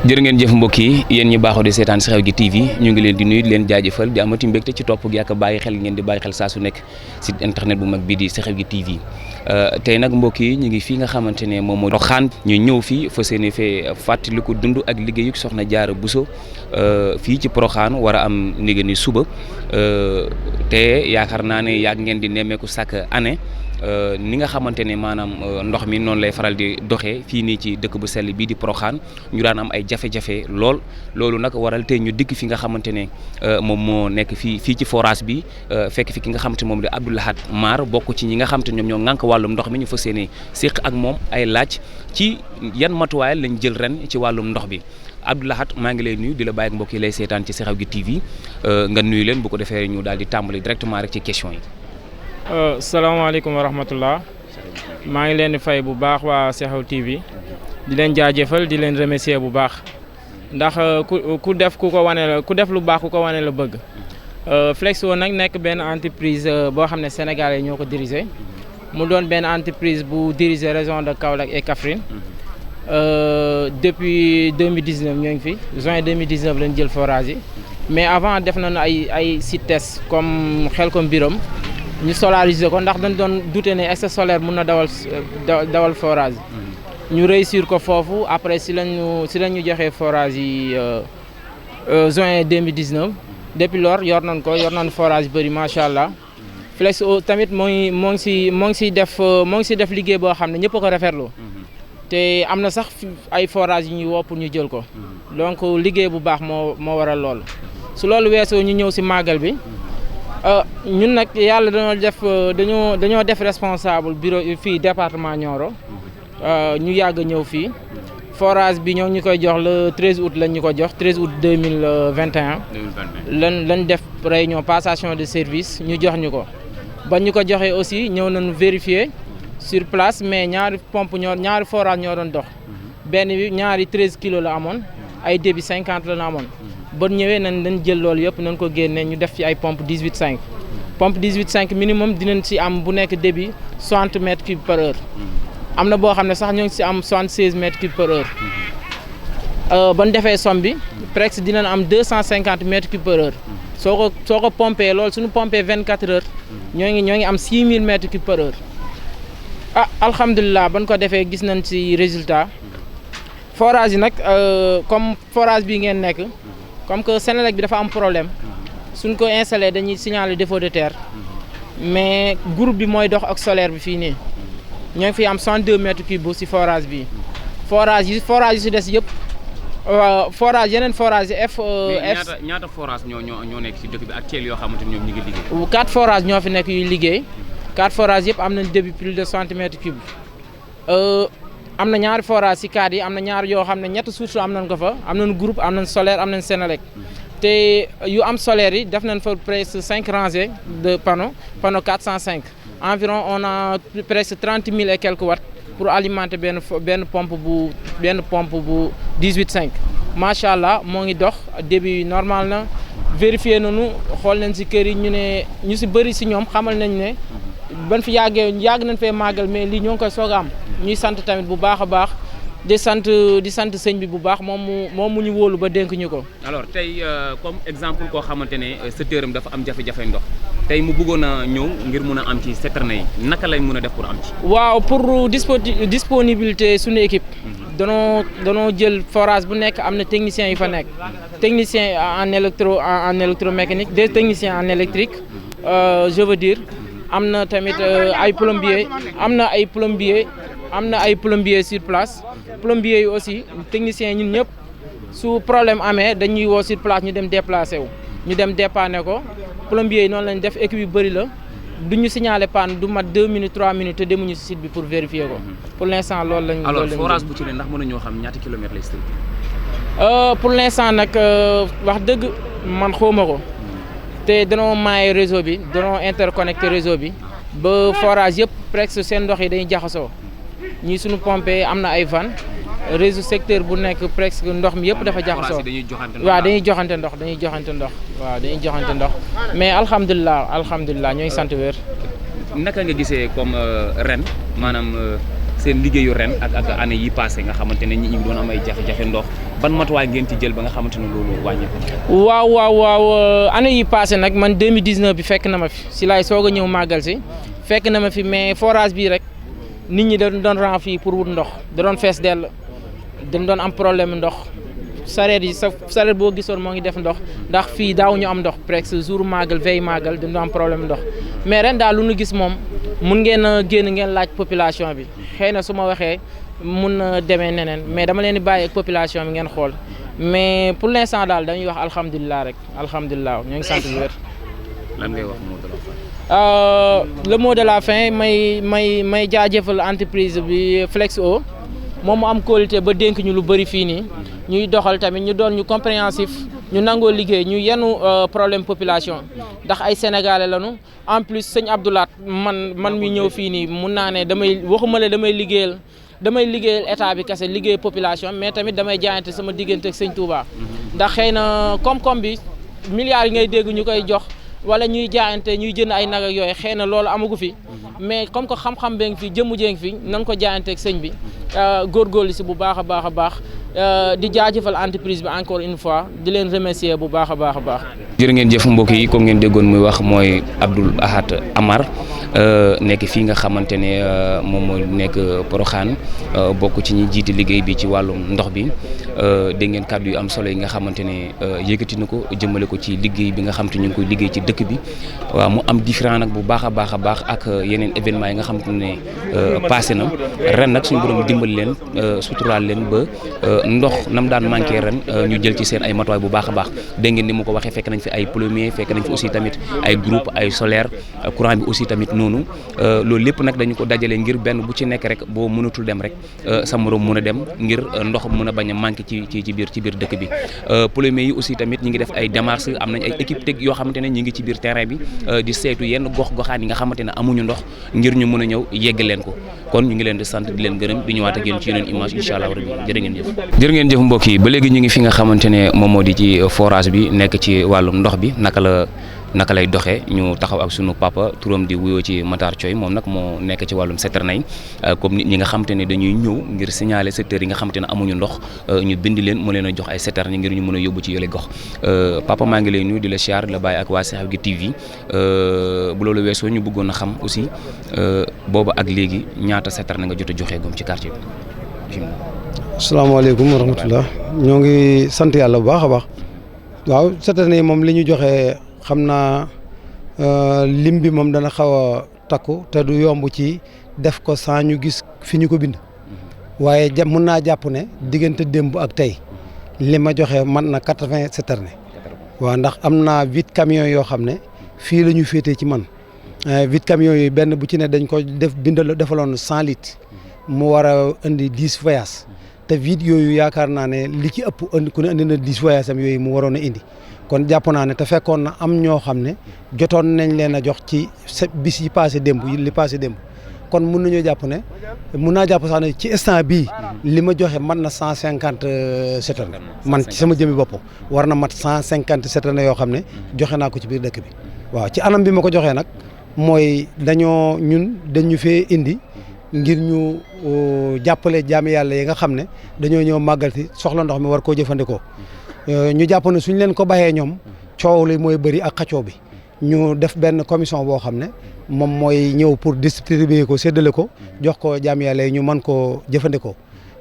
jërë ngeen jëf mbokk yi yéen ñi baaxoo di seetaan si Xew gi TV ñu ngi leen di nuyu di leen jaajëfal di amati mbégte ci topp gi ak bàyyi xel ngeen di bàyyi xel saa su nekk site internet bu mag bii di si Xew gi TV tey nag mbokk yi ñu ngi fii nga xamante ne moom mooy Porokhane ñu ñëw fii fas yéene fee fàttaliku dund ak liggéeyu Soxna Diarra Bousso fii ci Porokhane war a am négé ni suba te yaakaar naa ne yàgg ngeen di nemmeeku chaque année ni nga xamante ne maanaam ndox mi noonu lay faral di doxee fii nii ci dëkk bu sell bii di Porokhane ñu daan am ay jafe-jafe loolu nag waral tey ñu dikk fi nga xamante ne moom moo nekk fii ci forage bi fekk fi ki nga xamante moom di Abdou Lahad Mar bokk ci ñi nga xamante ñoom ñoo ŋànk wàllum ndox mi ñu fas yéene séq ak moom ay laaj ci yan matuwaay lañ jël ren ci wàllum ndox bi Abdou Lahad maa ngi lay nuyu di la bàyyi ak mbokk yi lay seetaan ci Xew gi TV nga nuyu leen bu ko defee ñu daal di tàmbali directement rek ci question yi. salaamaaleykum wa rahmatullah maa ngi leen di fay bu baax waa Xew TV di leen jaajëfal di leen remercier bu baax ndax ku def lu baax ku ko wane la bëgg Flexo nag nekk benn entreprise boo xam ne Sénégalais yi ñoo ko diriger mu doon benn entreprise bu diriger région de Kaolack et Kaffrine depuis 2019 ñoo ngi fi juin 2019 lañ jël forage yi mais avant def nañu ay site test comme Xelkom Biram ñu solariser ko ndax dañ doon douter ne excès solaire mun na dawal forage ñu réussir ko foofu après si lañu joxee forage yi juin 2019 depuis lors yor nañ forage bëri macha allah Flexo tamit moo ngi si def liggéey boo xam ne ñëpp a ko rafetlu te am na sax ay forage yu ñuy woo pour ñu jël ko donc liggéey bu baax moo waral lool su loolu weesoo ñu ñëw si màggal bi. ñun nag yàlla dañoo def responsable bureau fii département Nioro ñu yàgg ñëw fii forage bi ñoo ñu koy jox le 13 août lañ ñu ko jox 13 août 2021 lan def réunion passation de service ñu jox ñu ko ba ñu ko joxee aussi ñëw nañu vérifier sur place mais ñaari forage ñoo doon dox benn bi ñaari 13 kilos la amoon ay débit 50 la amoon ba ñëwee nañ jël loolu yëpp nañ ko génne ñu def ci ay pompe 18,5 pompe 18,5 minimum dinañ ci am bu nekk débit 60 mètres cubes par heure am na boo xam ne sax ñoo ngi ci am 76 mètres cubes par heure ba ñu defee somme bi presque dinañ am 250 mètres cubes par heure soo ko pompé loolu suñu pompé 24 heures ñoo ngi am 6000 mètres cubes par heure alhamdulilah ban ko defee gis nañ ci résultat forage yi nag comme forage bii ngeen nekk comme que Senelec bi dafa am problème suñ ko installé dañuy signaler défaut de terre mais groupe bi mooy dox ak solaire bi fii nii ñoo ngi fi am 62 mètres cubes ci forage bi forage yi ci des yëpp yeneen forage yi ñaata forage ñoo nekk ci dëkk bi actuel yoo xamante ni ñoom ñu ngi liggéey. 4 forage ñoo fi nekk yuy liggéey 4 forage yëpp am nañ débit plus de 60 mètres cubes am na ñaari forage ci cadre yi am na ñaar yoo xam ne ñetti source am nañ ko fa am nañ groupe am nañ solaire am nañ Senelec te yu am solaire yi def nañ fa presque 5 rangées de panneaux 405 environ on a presque 30 000 et quelques watts pour alimenter benn pompe bu 18,5 macha allah moo ngi dox débit normal na vérifier nañu xool nañ ci kër yi ñu ci bëri ci ñoom xamal nañ ne ban fi yàgg nañ fee màggal mais lii ñoo ngi koy soog a am ñuy sant tamit bu baax a baax di sant sëñ bi bu baax moom mu ñu wóolu ba dénk ñu ko. alors tey comme exemple koo xamante ne secteur am dafa am jafe-jafe ndox tey mu bëggoon a ñëw ngir mun a am ci citerne yi naka lañ mun a def pour am ci. waaw pour disponibilité suñu équipe. danoo jël forage bu nekk am na technicien yi fa nekk technicien en électromécanique des techniciens en électrique je veux dire. am na tamit ay plombier sur place plombier yi aussi techniciens ñun ñëpp su problème amee dañuy woo sur place ñu dem déplacé wu ñu dem dépanner ko plombier yi noonu lañ def équipe yu bëri la du ñu signaler panne du mat 2 minutes 3 minutes te demuñu ci site bi pour vérifier ko pour l'instant loolu lañ. alors forage bu ci ne ndax mën nañoo xam ñaata kilomètres lay structuré. pour l'instant nag wax dëgg man xawma ko. te danoo maaye réseau bi danoo interconnecté réseau bi ba forage yëpp presque seen ndox yi dañuy jaxasoo ñii suñu pompé am na ay vannes réseau secteur bu nekk presque ndox mi yëpp dafa jaxasoo waaw dañuy joxante ndox mais alhamdulilah ñooy sant wér. naka nga gisee comme ren maanaam seen liggéeyu ren ak année yi passé nga xamante ne ñi ngi doon am ay jafe-jafe ndox ban matuwaay ngeen ci jël ba nga xamante ne loolu wàññi ko. waaw année yi passé nag man 2019 bi fekk na ma fi si laay soog a ñëw màggal si fekk na ma fi mais forage bii rek nit ñi dañ doon ren fii pour wut ndox da doon fees dell dañ doon am problème ndox sareet yi sareet boo gisoon moo ngi def ndox ndax fii daaw ñu am ndox presque jour màggal veille màggal dañ doon am problème ndox mais ren daal lu ñu gis moom mun ngeen a génn ngeen laaj population bi xëy na su ma waxee mun na demee neneen mais dama leen di bàyyi ak population bi ngeen xool mais pour l'instant daal dañuy wax alhamdulilah rek alhamdulilah ñoo ngi sant bu wér. lan ngay wax mot de la fin. Le mot de la fin may jaajëfal entreprise bi Flexo moom mu am qualité ba dénk ñu lu bëri fii nii ñuy doxal tamit ñu doon ñu compréhensif ñu nangoo liggéey ñu yenu problème population ndax ay sénégalais lañu en plus sëñ Abdoulaat man mi ñëw fii nii mun naa ne waxuma la damay liggéeyal état bi kese liggéey population mais tamit damay jaayante sama diggante ak sëñ Touba ndax xëy na koom-koom bi milliards yi ngay dégg ñu koy jox wala ñuy jaayante ñuy jënd ay nag ak yooyu xëy na loolu amagu fi mais comme que xam-xam bee ngi fi jëmm jee ngi fi nan ko jaayante ak sëñ bi góorgóorlu si bu baax a baax di jaajëfal entreprise bi encore une fois di leen remercier bu baax a baax. jërë ngeen jëf mbokk yi comme ngeen déggoon muy wax mooy Abdoul Ahad Amar nekk fii nga xamante ne moom mooy nekk Porokhane bokk ci ñi jiite liggéey bi ci wàllum ndox bi dégg ngeen kàddu yu am solo yi nga xamante ne yëkkati na ko jëmale ko ci liggéey bi nga xamante ñu ngi koy liggéey ci dëkk bi waaw mu am différent nag bu baax a baax ak yeneen événement yi nga xamante ne passé na ren nag suñu borom dimbali leen suturaal leen ba ndox nam daan manqué ren ñu jël ci seen ay matuwaay bu baax a baax dégg ngeen ni mu ko waxee fekk nañ fi ay plombier fekk nañ fi aussi tamit ay groupe ay solaire courant bi aussi tamit noonu loolu lépp nag dañu ko dajale ngir benn bu ci nekk rek boo mënatul dem rek sa morom mën a dem ngir ndox mën a bañ a manqué ci biir dëkk bi plombier yi aussi tamit ñi ngi def ay démarches am nañ ay équipe teg yoo xamante ne ñi ngi ci biir terrain bi di saytu yenn gox-goxaan yi nga xamante ne amuñu ndox ngir ñu mën a ñëw yegg leen ko kon ñu ngi leen di sant di leen gërëm di ñëwaat ak yéen ci yeneen image incha allah rabbi jërë ngeen jëf mbokk yi ba léegi ñu ngi fi nga xamante ne moom moo di ci forage bi nekk ci wàllum ndox bi naka lay doxee ñu taxaw ak sunu papa turam di wuyoo ci Matar Thioy moom nag moo nekk ci wàllum citerne comme nit ñi nga xamante ne dañuy ñëw ngir signaler secteurs yi nga xamante ne amuñu ndox ñu bind leen mu leen a jox ay citerne ngir ñu mën a yóbbu ci yële gox papa maa ngi lay nuyu di la siyaar la bàyyi ak waa Sekhawgui TV bu loolu weesoo ñu bëggoon a xam aussi booba ak léegi ñaata citerne nga jot a joxee gum ci quartier bi. asalaamaaleykum wa rahmatulah ñoo ngi sant yàlla bu baax a baax waaw citerne yi moom li ñu joxe xam naa lim bi moom dana xaw a takku te du yomb ci def ko sans ñu gis fi ñu ko bind waaye mën naa jàpp ne diggante démb ak tey li ma joxe man na 80 citerne waaw ndax am naa 8 camions yoo xam ne fii la ñu féetee ci man 8 camions yooyu benn bu ci ne dañ ko defaloon 100 litres mu war a indi 10 voyages te vide yooyu yaakaar naa ne li ci ëpp ku ne indi na 10 voyages am yooyu mu waroon a indi kon jàpp naa ne te fekkoon na am ñoo xam ne jotoon nañ leen a jox ci bis yi passé démb li passé démb kon mun nañoo jàpp ne mun naa jàpp sax ne ci instant bii li ma joxe mat na 150 citerne man ci sama jëmi bopp war na mat 150 citerne yoo xam ne joxe naa ko ci biir dëkk bi waaw ci anam bi ma ko joxee nag mooy dañu fee indi ngir ñu jàppale jaami yàlla yi nga xam ne dañoo ñëw màggal si soxla ndox mi war koo jëfandikoo ñu jàpp ne suñ leen ko bàyyee ñoom coow li mooy bëri ak xaccoo bi ñu def benn commission boo xam ne moom mooy ñëw pour distribuer ko séddale ko jox ko jaami yàlla yi ñu mën koo jëfandikoo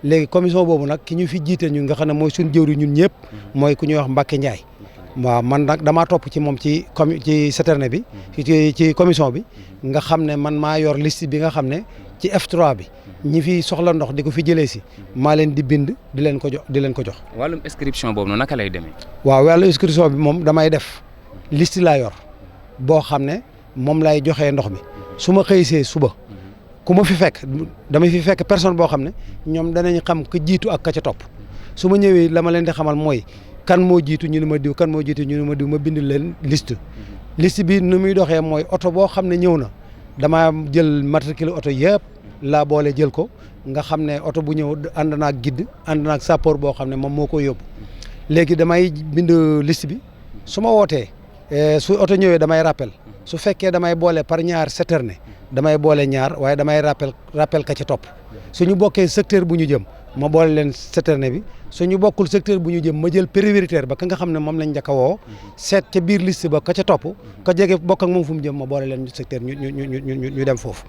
léegi commission boobu nag ki ñu fi jiite ñun nga xam ne mooy suñ jëwri ñun ñëpp mooy ku ñuy wax Mbacke Ndiaye waaw man nag damaa topp ci moom ci citerne bi ci commission bi nga xam ne man maa yor liste bi nga xam ne ci F3 bi ñi fi soxla ndox di ko fi jëlee si maa leen di bind di leen ko jox. wàllum inscription boobu noonu naka lay demee. waaw wàllum inscription bi moom damay def liste laa yor boo xam ne moom lay joxee ndox mi su ma xëysee suba ku ma fi fekk damay fi fekk personne boo xam ne ñoom danañ xam ka jiitu ak ka ca topp su ma ñëwee la ma leen di xamal mooy kan moo jiitu ñu ne ma diw kan moo jiitu ñu ne ma diw ma bind leen liste bi nu muy doxee mooy oto boo xam ne ñëw na damaa jël matricule oto yëpp laa boole jël ko nga xam ne oto bu ñëw ànd naag guide ànd naag sapeur boo xam ne moom moo koy yóbbu léegi damay bind liste bi su ma wootee su oto ñëwee damay rappel su fekkee damay boole par ñaar citerne damay boole ñaar waaye damay rappel ka ci topp suñu bokkee secteur bu ñu jëm ma boole leen citerne bi suñu bokkul secteur bu ñu jëm ma jël prioritaire ba ka nga xam ne moom lañ njëkk a woo seet ca biir liste ba ka ca topp ka jege bokk ak moom fu mu jëm ma boole leen secteur ñu dem foofu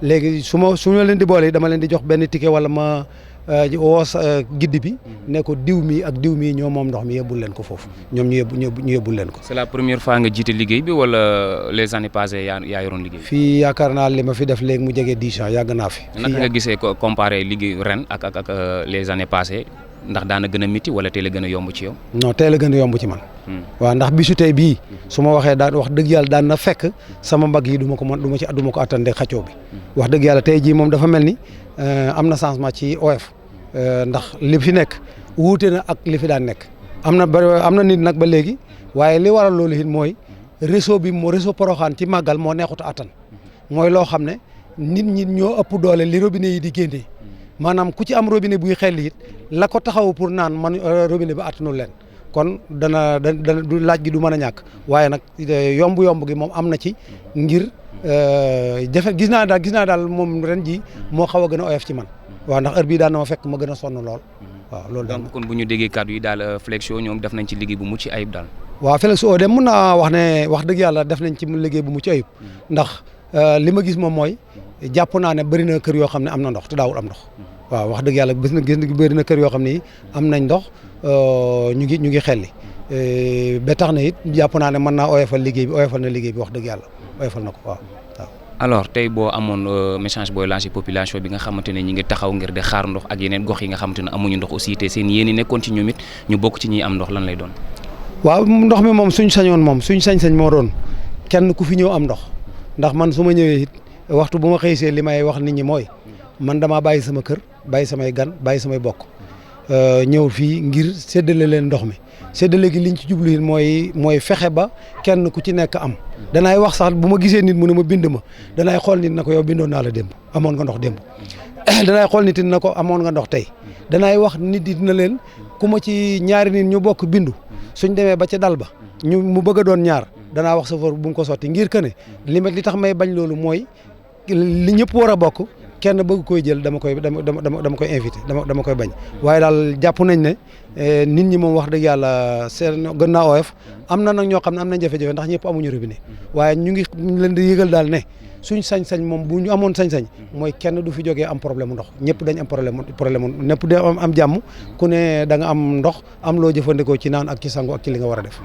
léegi su ma leen di boole dama leen di jox benn ticket wala ma woo giddi bi ne ko diw mi ak diw mi ñoo moom ndox mi yóbbul leen ko foofu ñoom ñu yóbbul leen ko. C'est la première fois nga jiite liggéey bi wala les années passées yaa yoroon liggéey. fii yaakaar naa li ma fi def léegi mu jege 10 ans yàgg naa fi. naka nga gisee ko comparé liggéey ren ak les années passées ndax daana gën a métti wala teel a gën a yomb ci yow. non teel a gën a yomb ci man. waaw ndax bisu tey bii su ma waxee daan wax dëgg yàlla daan na fekk sama mbagg yi du ma ko attendre xaccoo bi wax dëgg yàlla tey jii moom dafa mel ni am na changement ci OF ndax li fi nekk wuute na ak li fi daan nekk am na nit nag ba léegi waaye li waral loolu it mooy réseau Porokhane ci màggal moo neexut a attan mooy loo xam ne nit ñi ñoo ëpp doole li robinet yi di génnee maanaam ku ci am robinet buy xel it la ko taxaw pour naan man robinet bi attanul leen kon dana du laaj gi du mën a ñàkk waaye nag yomb gi moom am na ci ngir gis naa daal moom ren ji moo xaw a gën a oyof ci man waaw ndax heure bii daan na ma fekk ma gën a sonn lool waaw loolu daal. donc kon bu ñu déggee kàddu yi daal Flexio ñoom def nañ ci liggéey bu mucc ayib daal. waaw Flexio de mun naa wax ne wax dëgg yàlla def nañ ci liggéey bu mucc ayib ndax li ma gis moom mooy jàpp naa ne bëri na kër yoo xam ne am na ndox te daawul am ndox waaw wax dëgg yàlla gis bëri na kër yoo xam ne am nañ ndox ñu ngi xelli ba tax na it jàpp naa ne mën naa oyofal liggéey bi oyofal na liggéey bi wax dëgg yàlla oyofal na ko waaw. alors tey boo amoon message booy lancé population bi nga xamante ne ñi ngi taxaw ngir di xaar ndox ak yeneen gox yi nga xamante ne amuñu ndox aussi te seen yéen nekkoon ci ñoom it ñu bokk ci ñi am ndox lan lay doon. waaw ndox mi moom suñ sañoon moom suñ sañ-sañ moo doon kenn ku fi ñëw am ndox ndax man su ma ñëwee it waxtu bu ma xëysee li may wax nit ñi mooy man damaa bàyyi sama kër bàyyi samay gan bàyyi samay bokk ñëw fii ngir séddale leen ndox mi séddale gi liñ ci jublu it mooy fexe ba kenn ku ci nekk am danaay wax sax bu ma gisee nit mu ne ma bind ma danaay xool nit na ko yow bindoon naa la démb amoon nga ndox démb danaay xool nit na ko amoon nga ndox tey danaay wax nit it na leen ku ma ci ñaari nit ñu bokk bindu suñ demee ba ca dal ba mu bëgg a doon ñaar danaa wax chauffeur bu mu ko sotti ngir que ne li tax may bañ loolu mooy li ñëpp war a bokk kenn bëgg koy jël dama koy invité dama koy bañ waaye daal jàpp nañ ne nit ñi moom wax dëgg yàlla seen gën naa oyof am na nag ñoo xam ne am nañ jafe-jafe ndax ñëpp amuñu robinet waaye ñu ngi leen di yëgal daal ne suñ sañ-sañ moom bu ñu amoon sañ-sañ mooy kenn du fi jógee am problème ndox ñëpp dañ am problème ñëpp da am jàmm ku ne da nga am ndox am loo jëfandikoo ci naan ak ci sangu ak ci li nga war a def